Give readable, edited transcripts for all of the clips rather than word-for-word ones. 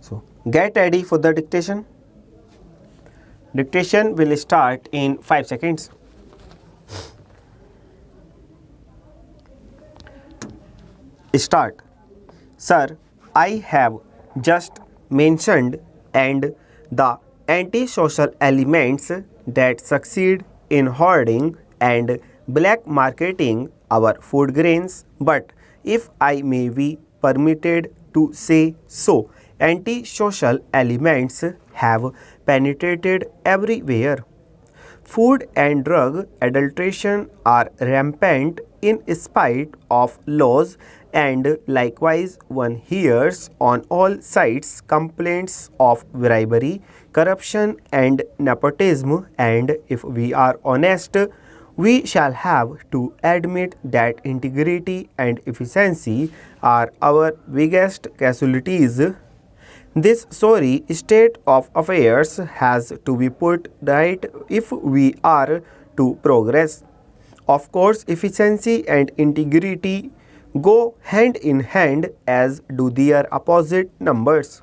So get ready for the dictation. Dictation will start in 5 seconds. Start. Sir, I have just mentioned and the antisocial elements that succeed in hoarding and black marketing our food grains, but if I may be permitted to say so, antisocial elements have penetrated everywhere. Food and drug adulteration are rampant in spite of laws, and likewise one hears on all sides complaints of bribery, corruption and nepotism, and if we are honest, we shall have to admit that integrity and efficiency are our biggest casualties. This sorry state of affairs has to be put right if we are to progress. Of course, efficiency and integrity go hand in hand, as do their opposite numbers.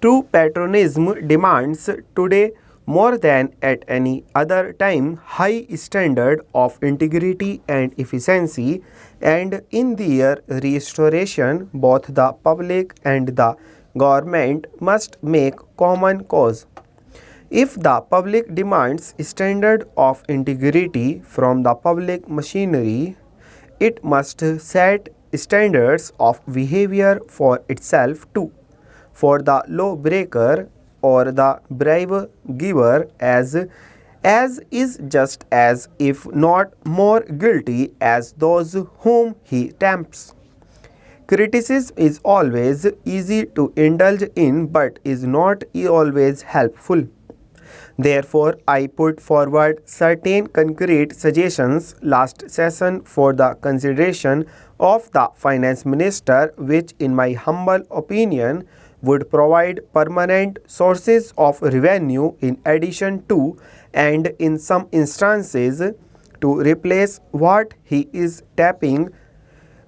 True patriotism demands today more than at any other time high standard of integrity and efficiency, and in their restoration both the public and the government must make common cause. If the public demands standard of integrity from the public machinery, it must set standards of behavior for itself too, for the law breaker or the bribe giver, as is just as if not more guilty as those whom he tempts. Criticism is always easy to indulge in, but is not always helpful. Therefore, I put forward certain concrete suggestions last session for the consideration of the Finance Minister, which in my humble opinion would provide permanent sources of revenue in addition to, and in some instances to replace, what he is tapping.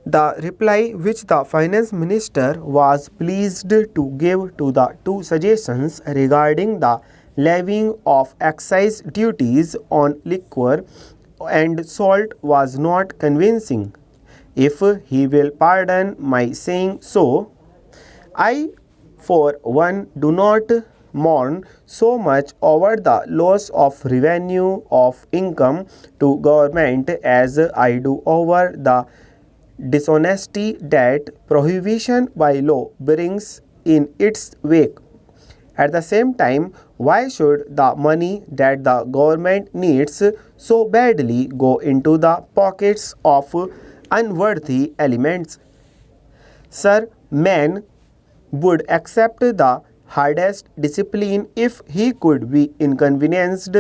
The reply which the Finance Minister was pleased to give to the two suggestions regarding the levying of excise duties on liquor and salt was not convincing. If he will pardon my saying so, I for one do not mourn so much over the loss of revenue of income to government as I do over the dishonesty that prohibition by law brings in its wake. At the same time, why should the money that the government needs so badly go into the pockets of unworthy elements? Sir, man would accept the hardest discipline if he could be inconvenienced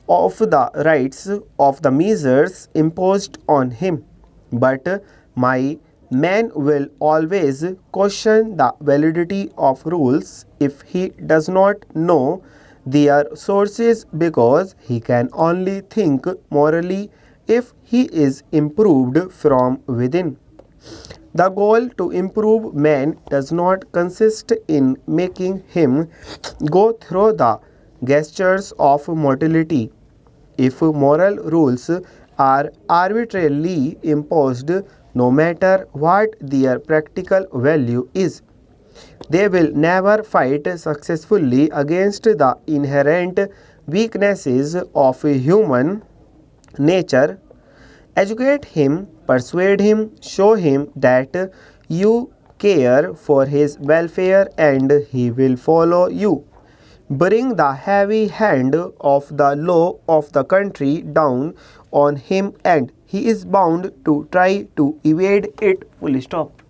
of the rights of the measures imposed on him. But my man will always question the validity of rules if he does not know their sources, because he can only think morally if he is improved from within. The goal to improve man does not consist in making him go through the gestures of mortality. If moral rules are arbitrarily imposed, no matter what their practical value is, they will never fight successfully against the inherent weaknesses of human nature. Educate him, persuade him, show him that you care for his welfare, and he will follow you. Bring the heavy hand of the law of the country down on him, and he is bound to try to evade it. Full stop.